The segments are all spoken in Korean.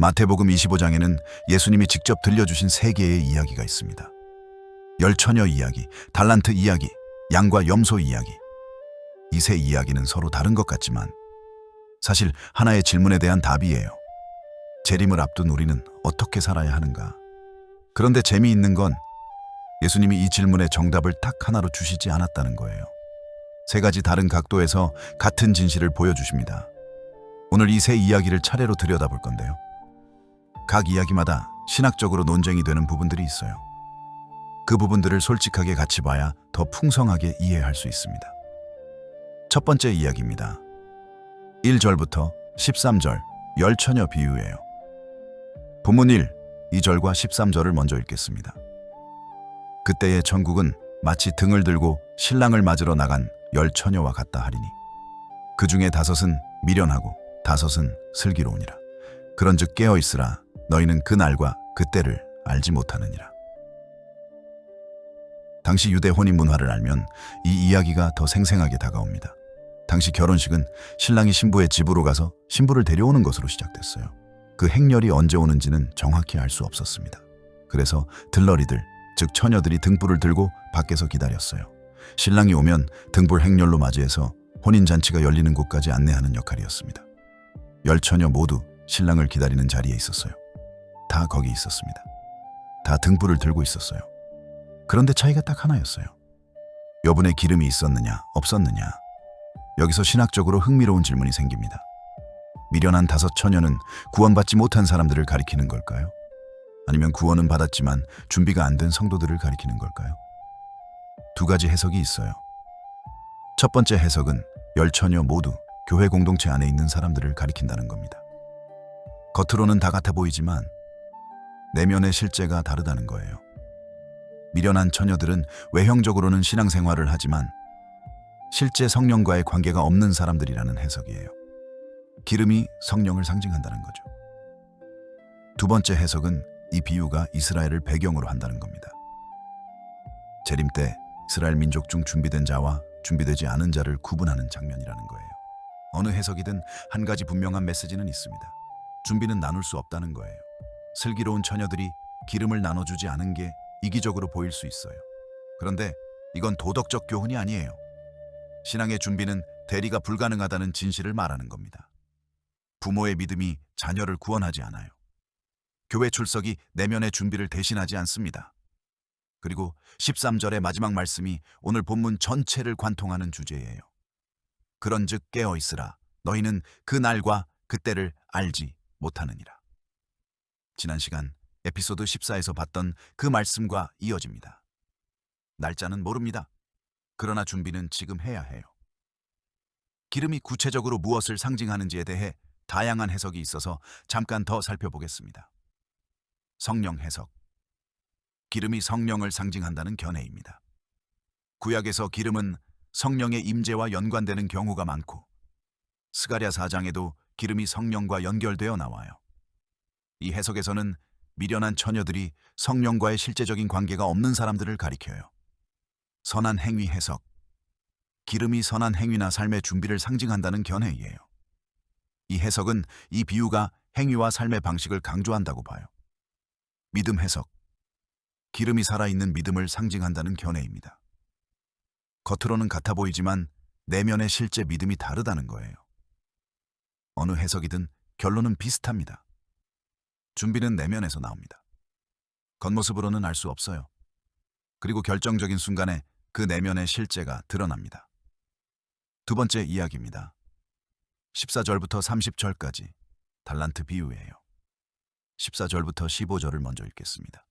마태복음 25장에는 예수님이 직접 들려주신 세 개의 이야기가 있습니다. 열처녀 이야기, 달란트 이야기, 양과 염소 이야기. 이 세 이야기는 서로 다른 것 같지만 사실 하나의 질문에 대한 답이에요. 재림을 앞둔 우리는 어떻게 살아야 하는가? 그런데 재미있는 건 예수님이 이 질문의 정답을 딱 하나로 주시지 않았다는 거예요. 세 가지 다른 각도에서 같은 진실을 보여주십니다. 오늘 이 세 이야기를 차례로 들여다볼 건데요. 각 이야기마다 신학적으로 논쟁이 되는 부분들이 있어요. 그 부분들을 솔직하게 같이 봐야 더 풍성하게 이해할 수 있습니다. 첫 번째 이야기입니다. 1절부터 13절, 열처녀 비유예요. 본문 1, 2절과 13절을 먼저 읽겠습니다. 그때의 천국은 마치 등을 들고 신랑을 맞으러 나간 열처녀와 같다 하리니 그 중에 5은 미련하고 5은 슬기로우니라. 그런즉 깨어 있으라. 너희는 그 날과 그 때를 알지 못하느니라. 당시 유대 혼인 문화를 알면 이 이야기가 더 생생하게 다가옵니다. 당시 결혼식은 신랑이 신부의 집으로 가서 신부를 데려오는 것으로 시작됐어요. 그 행렬이 언제 오는지는 정확히 알 수 없었습니다. 그래서 들러리들, 즉 처녀들이 등불을 들고 밖에서 기다렸어요. 신랑이 오면 등불 행렬로 맞이해서 혼인잔치가 열리는 곳까지 안내하는 역할이었습니다. 열처녀 모두 신랑을 기다리는 자리에 있었어요. 다 거기 있었습니다. 다 등불을 들고 있었어요. 그런데 차이가 딱 하나였어요. 여분의 기름이 있었느냐, 없었느냐. 여기서 신학적으로 흥미로운 질문이 생깁니다. 미련한 5 처녀는 구원받지 못한 사람들을 가리키는 걸까요? 아니면 구원은 받았지만 준비가 안 된 성도들을 가리키는 걸까요? 두 가지 해석이 있어요. 첫 번째 해석은 열처녀 모두 교회 공동체 안에 있는 사람들을 가리킨다는 겁니다. 겉으로는 다 같아 보이지만 내면의 실제가 다르다는 거예요. 미련한 처녀들은 외형적으로는 신앙생활을 하지만 실제 성령과의 관계가 없는 사람들이라는 해석이에요. 기름이 성령을 상징한다는 거죠. 두 번째 해석은 이 비유가 이스라엘을 배경으로 한다는 겁니다. 재림 때 이스라엘 민족 중 준비된 자와 준비되지 않은 자를 구분하는 장면이라는 거예요. 어느 해석이든 한 가지 분명한 메시지는 있습니다. 준비는 나눌 수 없다는 거예요. 슬기로운 처녀들이 기름을 나눠주지 않은 게 이기적으로 보일 수 있어요. 그런데 이건 도덕적 교훈이 아니에요. 신앙의 준비는 대리가 불가능하다는 진실을 말하는 겁니다. 부모의 믿음이 자녀를 구원하지 않아요. 교회 출석이 내면의 준비를 대신하지 않습니다. 그리고 13절의 마지막 말씀이 오늘 본문 전체를 관통하는 주제예요. 그런즉 깨어 있으라. 너희는 그 날과 그 때를 알지 못하느니라. 지난 시간 에피소드 14에서 봤던 그 말씀과 이어집니다. 날짜는 모릅니다. 그러나 준비는 지금 해야 해요. 기름이 구체적으로 무엇을 상징하는지에 대해 다양한 해석이 있어서 잠깐 더 살펴보겠습니다. 성령 해석. 기름이 성령을 상징한다는 견해입니다. 구약에서 기름은 성령의 임재와 연관되는 경우가 많고 스가랴 4장에도 기름이 성령과 연결되어 나와요. 이 해석에서는 미련한 처녀들이 성령과의 실제적인 관계가 없는 사람들을 가리켜요. 선한 행위 해석. 기름이 선한 행위나 삶의 준비를 상징한다는 견해이에요. 이 해석은 이 비유가 행위와 삶의 방식을 강조한다고 봐요. 믿음 해석. 기름이 살아있는 믿음을 상징한다는 견해입니다. 겉으로는 같아 보이지만 내면의 실제 믿음이 다르다는 거예요. 어느 해석이든 결론은 비슷합니다. 준비는 내면에서 나옵니다. 겉모습으로는 알 수 없어요. 그리고 결정적인 순간에 그 내면의 실제가 드러납니다. 두 번째 이야기입니다. 14절부터 30절까지 달란트 비유예요. 14절부터 15절을 먼저 읽겠습니다.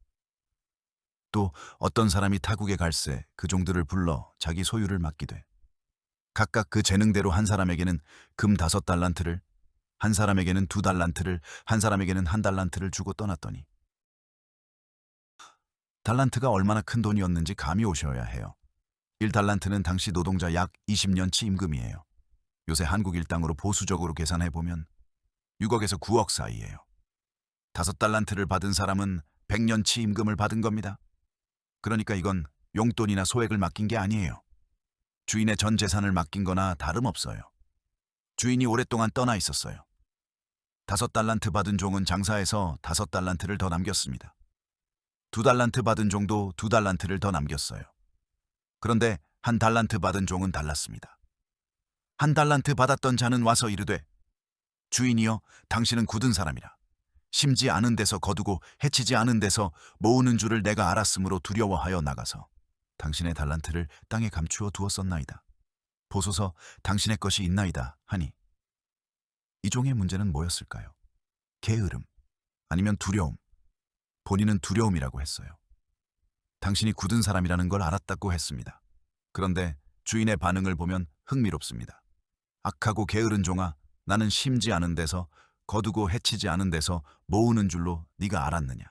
또 어떤 사람이 타국에 갈새 그 종들을 불러 자기 소유를 맡기되 각각 그 재능대로 한 사람에게는 금 5달란트를, 한 사람에게는 2달란트를, 한 사람에게는 1달란트를 주고 떠났더니 달란트가 얼마나 큰 돈이었는지 감이 오셔야 해요. 1달란트는 당시 노동자 약 20년치 임금이에요. 요새 한국 일당으로 보수적으로 계산해보면 6억에서 9억 사이예요. 5달란트를 받은 사람은 100년치 임금을 받은 겁니다. 그러니까 이건 용돈이나 소액을 맡긴 게 아니에요. 주인의 전 재산을 맡긴 거나 다름없어요. 주인이 오랫동안 떠나 있었어요. 5달란트 받은 종은 장사해서 5달란트를 더 남겼습니다. 2달란트 받은 종도 2달란트를 더 남겼어요. 그런데 1달란트 받은 종은 달랐습니다. 1달란트 받았던 자는 와서 이르되 주인이여, 당신은 굳은 사람이라 심지 않은 데서 거두고 해치지 않은 데서 모으는 줄을 내가 알았으므로 두려워하여 나가서 당신의 달란트를 땅에 감추어 두었었나이다. 보소서, 당신의 것이 있나이다 하니, 이 종의 문제는 뭐였을까요? 게으름, 아니면 두려움. 본인은 두려움이라고 했어요. 당신이 굳은 사람이라는 걸 알았다고 했습니다. 그런데 주인의 반응을 보면 흥미롭습니다. 악하고 게으른 종아, 나는 심지 않은 데서 거두고 해치지 않은 데서 모으는 줄로 네가 알았느냐?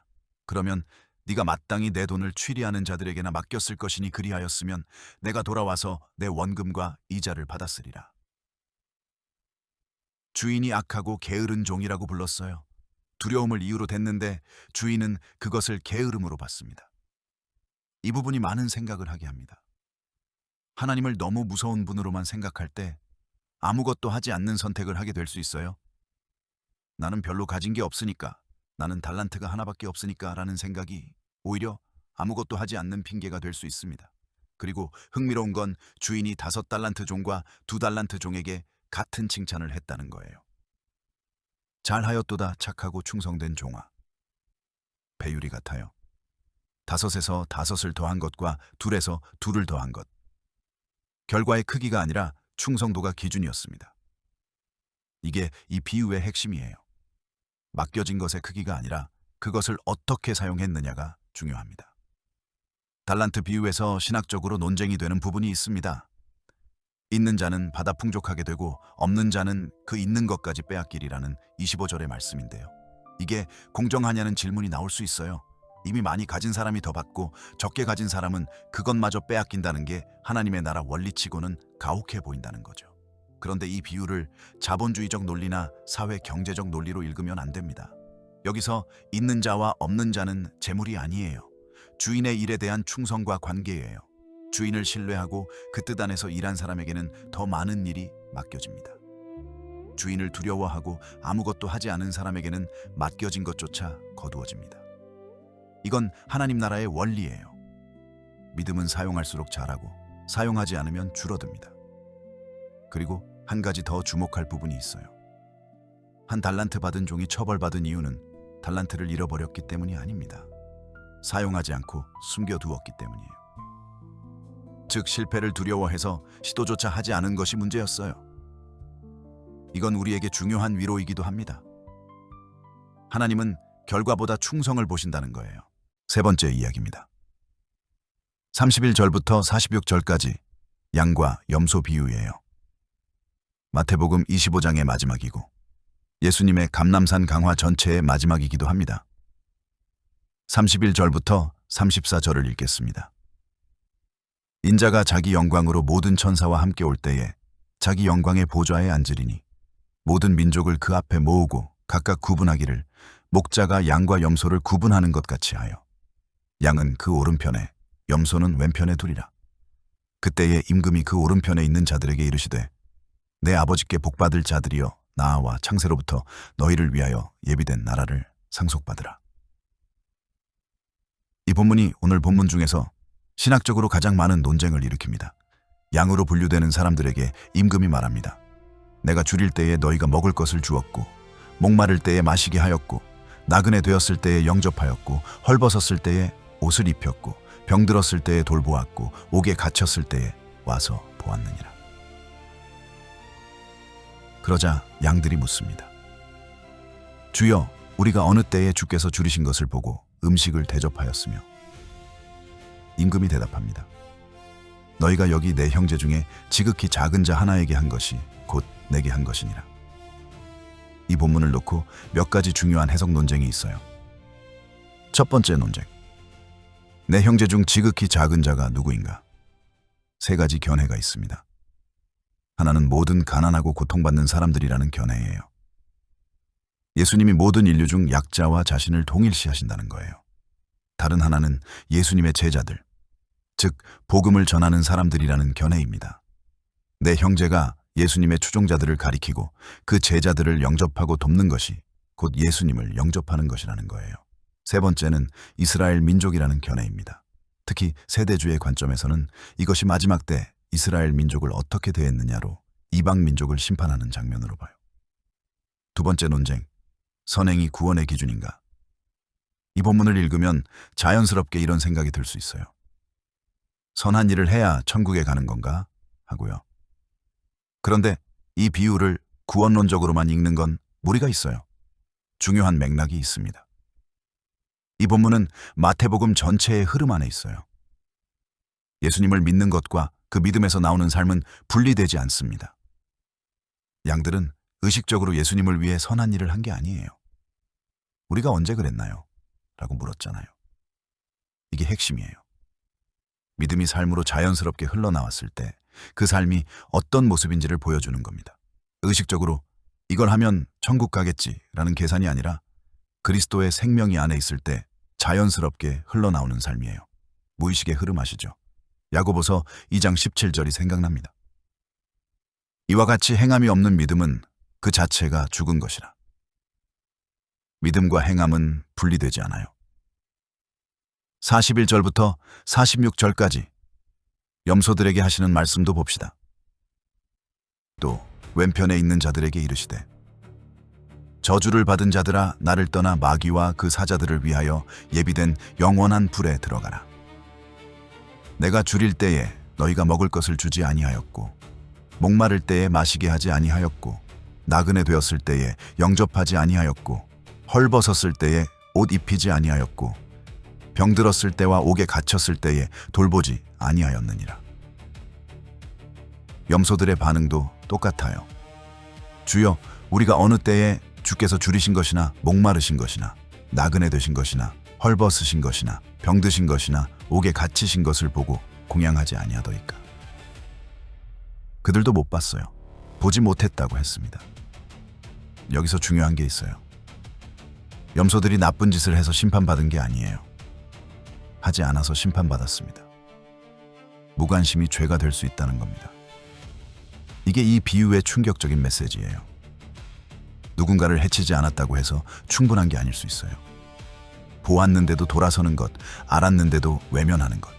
그러면 네가 마땅히 내 돈을 취리하는 자들에게나 맡겼을 것이니, 그리하였으면 내가 돌아와서 내 원금과 이자를 받았으리라. 주인이 악하고 게으른 종이라고 불렀어요. 두려움을 이유로 댔는데 주인은 그것을 게으름으로 봤습니다. 이 부분이 많은 생각을 하게 합니다. 하나님을 너무 무서운 분으로만 생각할 때 아무것도 하지 않는 선택을 하게 될 수 있어요. 나는 별로 가진 게 없으니까, 나는 달란트가 하나밖에 없으니까 라는 생각이 오히려 아무것도 하지 않는 핑계가 될 수 있습니다. 그리고 흥미로운 건 주인이 5달란트 종과 2달란트 종에게 같은 칭찬을 했다는 거예요. 잘하였도다, 착하고 충성된 종아. 배율이 같아요. 5에서 5을 더한 것과 2에서 2를 더한 것. 결과의 크기가 아니라 충성도가 기준이었습니다. 이게 이 비유의 핵심이에요. 맡겨진 것의 크기가 아니라 그것을 어떻게 사용했느냐가 중요합니다. 달란트 비유에서 신학적으로 논쟁이 되는 부분이 있습니다. 있는 자는 받아 풍족하게 되고 없는 자는 그 있는 것까지 빼앗기리라는 25절의 말씀인데요. 이게 공정하냐는 질문이 나올 수 있어요. 이미 많이 가진 사람이 더 받고 적게 가진 사람은 그것마저 빼앗긴다는 게 하나님의 나라 원리치고는 가혹해 보인다는 거죠. 그런데 이 비유를 자본주의적 논리나 사회 경제적 논리로 읽으면 안 됩니다. 여기서 있는 자와 없는 자는 재물이 아니에요. 주인의 일에 대한 충성과 관계예요. 주인을 신뢰하고 그 뜻 안에서 일한 사람에게는 더 많은 일이 맡겨집니다. 주인을 두려워하고 아무것도 하지 않은 사람에게는 맡겨진 것조차 거두어집니다. 이건 하나님 나라의 원리예요. 믿음은 사용할수록 자라고 사용하지 않으면 줄어듭니다. 그리고 한 가지 더 주목할 부분이 있어요. 1달란트 받은 종이 처벌받은 이유는 달란트를 잃어버렸기 때문이 아닙니다. 사용하지 않고 숨겨두었기 때문이에요. 즉, 실패를 두려워해서 시도조차 하지 않은 것이 문제였어요. 이건 우리에게 중요한 위로이기도 합니다. 하나님은 결과보다 충성을 보신다는 거예요. 세 번째 이야기입니다. 31절부터 46절까지 양과 염소 비유예요. 마태복음 25장의 마지막이고 예수님의 감람산 강화 전체의 마지막이기도 합니다. 31절부터 34절을 읽겠습니다. 인자가 자기 영광으로 모든 천사와 함께 올 때에 자기 영광의 보좌에 앉으리니 모든 민족을 그 앞에 모으고 각각 구분하기를 목자가 양과 염소를 구분하는 것 같이 하여 양은 그 오른편에 염소는 왼편에 두리라. 그때에 임금이 그 오른편에 있는 자들에게 이르시되 내 아버지께 복받을 자들이여 나와 창세로부터 너희를 위하여 예비된 나라를 상속받으라. 이 본문이 오늘 본문 중에서 신학적으로 가장 많은 논쟁을 일으킵니다. 양으로 분류되는 사람들에게 임금이 말합니다. 내가 줄일 때에 너희가 먹을 것을 주었고 목마를 때에 마시게 하였고 나그네 되었을 때에 영접하였고 헐벗었을 때에 옷을 입혔고 병들었을 때에 돌보았고 옥에 갇혔을 때에 와서 보았느니라. 그러자 양들이 묻습니다. 주여, 우리가 어느 때에 주께서 줄이신 것을 보고 음식을 대접하였으며? 임금이 대답합니다. 너희가 여기 내 형제 중에 지극히 작은 자 하나에게 한 것이 곧 내게 한 것이니라. 이 본문을 놓고 몇 가지 중요한 해석 논쟁이 있어요. 첫 번째 논쟁. 내 형제 중 지극히 작은 자가 누구인가? 세 가지 견해가 있습니다. 하나는 모든 가난하고 고통받는 사람들이라는 견해예요. 예수님이 모든 인류 중 약자와 자신을 동일시하신다는 거예요. 다른 하나는 예수님의 제자들, 즉 복음을 전하는 사람들이라는 견해입니다. 내 형제가 예수님의 추종자들을 가리키고 그 제자들을 영접하고 돕는 것이 곧 예수님을 영접하는 것이라는 거예요. 세 번째는 이스라엘 민족이라는 견해입니다. 특히 세대주의 관점에서는 이것이 마지막 때 이스라엘 민족을 어떻게 대했느냐로 이방 민족을 심판하는 장면으로 봐요. 두 번째 논쟁, 선행이 구원의 기준인가? 이 본문을 읽으면 자연스럽게 이런 생각이 들 수 있어요. 선한 일을 해야 천국에 가는 건가? 하고요. 그런데 이 비유를 구원론적으로만 읽는 건 무리가 있어요. 중요한 맥락이 있습니다. 이 본문은 마태복음 전체의 흐름 안에 있어요. 예수님을 믿는 것과 그 믿음에서 나오는 삶은 분리되지 않습니다. 양들은 의식적으로 예수님을 위해 선한 일을 한 게 아니에요. 우리가 언제 그랬나요? 라고 물었잖아요. 이게 핵심이에요. 믿음이 삶으로 자연스럽게 흘러나왔을 때 그 삶이 어떤 모습인지를 보여주는 겁니다. 의식적으로 이걸 하면 천국 가겠지라는 계산이 아니라 그리스도의 생명이 안에 있을 때 자연스럽게 흘러나오는 삶이에요. 무의식의 흐름 아시죠? 야고보서 2장 17절이 생각납니다. 이와 같이 행함이 없는 믿음은 그 자체가 죽은 것이라. 믿음과 행함은 분리되지 않아요. 41절부터 46절까지 염소들에게 하시는 말씀도 봅시다. 또 왼편에 있는 자들에게 이르시되 저주를 받은 자들아 나를 떠나 마귀와 그 사자들을 위하여 예비된 영원한 불에 들어가라. 내가 줄일 때에 너희가 먹을 것을 주지 아니하였고 목마를 때에 마시게 하지 아니하였고 나그네 되었을 때에 영접하지 아니하였고 헐벗었을 때에 옷 입히지 아니하였고 병들었을 때와 옥에 갇혔을 때에 돌보지 아니하였느니라. 염소들의 반응도 똑같아요. 주여, 우리가 어느 때에 주께서 줄이신 것이나 목마르신 것이나 나그네 되신 것이나 헐벗으신 것이나 병드신 것이나 옥에 갇히신 것을 보고 공양하지 아니하더이까. 그들도 못 봤어요. 보지 못했다고 했습니다. 여기서 중요한 게 있어요. 염소들이 나쁜 짓을 해서 심판받은 게 아니에요. 하지 않아서 심판받았습니다. 무관심이 죄가 될 수 있다는 겁니다. 이게 이 비유의 충격적인 메시지예요. 누군가를 해치지 않았다고 해서 충분한 게 아닐 수 있어요. 보았는데도 돌아서는 것, 알았는데도 외면하는 것.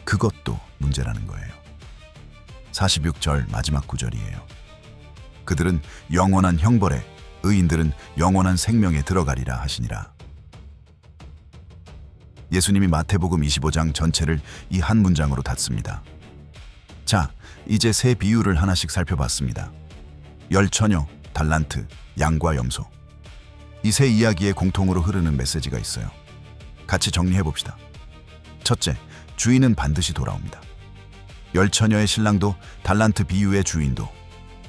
그것도 문제라는 거예요. 46절 마지막 구절이에요. 그들은 영원한 형벌에, 의인들은 영원한 생명에 들어가리라 하시니라. 예수님이 마태복음 25장 전체를 이 한 문장으로 닫습니다. 자, 이제 세 비유를 하나씩 살펴봤습니다. 열처녀, 달란트, 양과 염소. 이 세 이야기에 공통으로 흐르는 메시지가 있어요. 같이 정리해 봅시다. 첫째, 주인은 반드시 돌아옵니다. 열처녀의 신랑도, 달란트 비유의 주인도,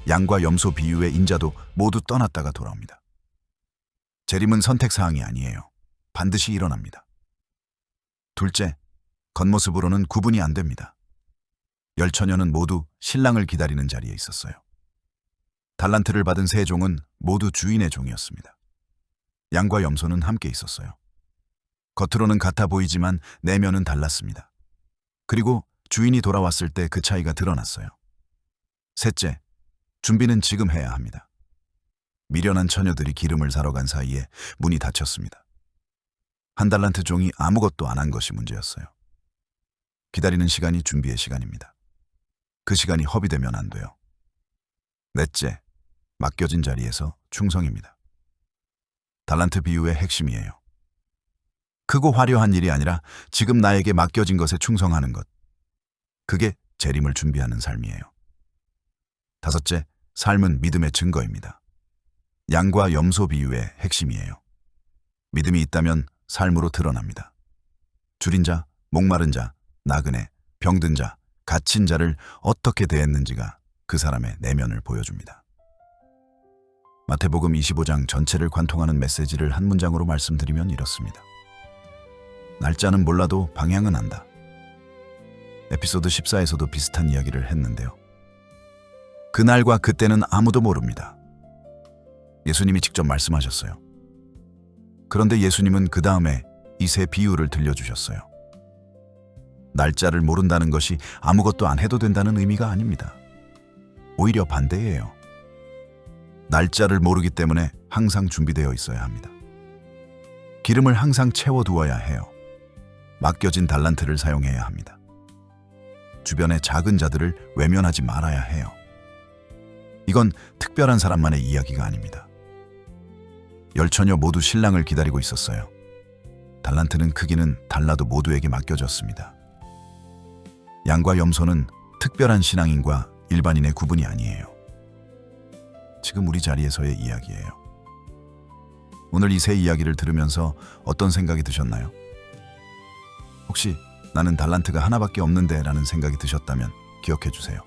양과 염소 비유의 인자도 모두 떠났다가 돌아옵니다. 재림은 선택사항이 아니에요. 반드시 일어납니다. 둘째, 겉모습으로는 구분이 안 됩니다. 열처녀는 모두 신랑을 기다리는 자리에 있었어요. 달란트를 받은 세 종은 모두 주인의 종이었습니다. 양과 염소는 함께 있었어요. 겉으로는 같아 보이지만 내면은 달랐습니다. 그리고 주인이 돌아왔을 때 그 차이가 드러났어요. 셋째, 준비는 지금 해야 합니다. 미련한 처녀들이 기름을 사러 간 사이에 문이 닫혔습니다. 한 달란트 종이 아무것도 안 한 것이 문제였어요. 기다리는 시간이 준비의 시간입니다. 그 시간이 허비되면 안 돼요. 넷째, 맡겨진 자리에서 충성입니다. 달란트 비유의 핵심이에요. 크고 화려한 일이 아니라 지금 나에게 맡겨진 것에 충성하는 것. 그게 재림을 준비하는 삶이에요. 다섯째, 삶은 믿음의 증거입니다. 양과 염소 비유의 핵심이에요. 믿음이 있다면 삶으로 드러납니다. 줄인 자, 목마른 자, 나그네, 병든 자, 갇힌 자를 어떻게 대했는지가 그 사람의 내면을 보여줍니다. 마태복음 25장 전체를 관통하는 메시지를 한 문장으로 말씀드리면 이렇습니다. 날짜는 몰라도 방향은 안다. 에피소드 14에서도 비슷한 이야기를 했는데요. 그날과 그때는 아무도 모릅니다. 예수님이 직접 말씀하셨어요. 그런데 예수님은 그 다음에 이 세 비유를 들려주셨어요. 날짜를 모른다는 것이 아무것도 안 해도 된다는 의미가 아닙니다. 오히려 반대예요. 날짜를 모르기 때문에 항상 준비되어 있어야 합니다. 기름을 항상 채워두어야 해요. 맡겨진 달란트를 사용해야 합니다. 주변의 작은 자들을 외면하지 말아야 해요. 이건 특별한 사람만의 이야기가 아닙니다. 열처녀 모두 신랑을 기다리고 있었어요. 달란트는 크기는 달라도 모두에게 맡겨졌습니다. 양과 염소는 특별한 신앙인과 일반인의 구분이 아니에요. 지금 우리 자리에서의 이야기예요. 오늘 이 세 이야기를 들으면서 어떤 생각이 드셨나요? 혹시 나는 달란트가 하나밖에 없는데 라는 생각이 드셨다면 기억해 주세요.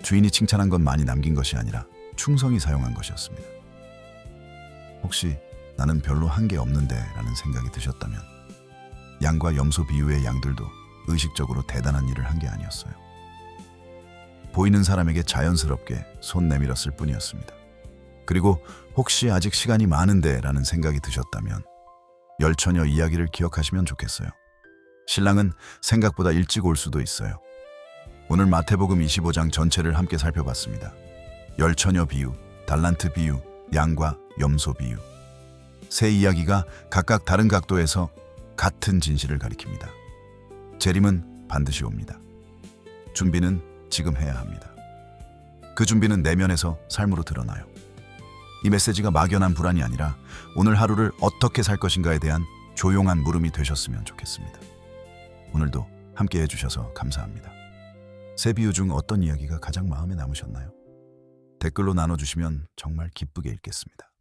주인이 칭찬한 건 많이 남긴 것이 아니라 충성히 사용한 것이었습니다. 혹시 나는 별로 한 게 없는데 라는 생각이 드셨다면 양과 염소 비유의 양들도 의식적으로 대단한 일을 한 게 아니었어요. 보이는 사람에게 자연스럽게 손 내밀었을 뿐이었습니다. 그리고 혹시 아직 시간이 많은데 라는 생각이 드셨다면 열처녀 이야기를 기억하시면 좋겠어요. 신랑은 생각보다 일찍 올 수도 있어요. 오늘 마태복음 25장 전체를 함께 살펴봤습니다. 열처녀 비유, 달란트 비유, 양과 염소 비유. 세 이야기가 각각 다른 각도에서 같은 진실을 가리킵니다. 재림은 반드시 옵니다. 준비는 지금 해야 합니다. 그 준비는 내면에서 삶으로 드러나요. 이 메시지가 막연한 불안이 아니라 오늘 하루를 어떻게 살 것인가에 대한 조용한 물음이 되셨으면 좋겠습니다. 오늘도 함께 해주셔서 감사합니다. 세 비유 중 어떤 이야기가 가장 마음에 남으셨나요? 댓글로 나눠주시면 정말 기쁘게 읽겠습니다.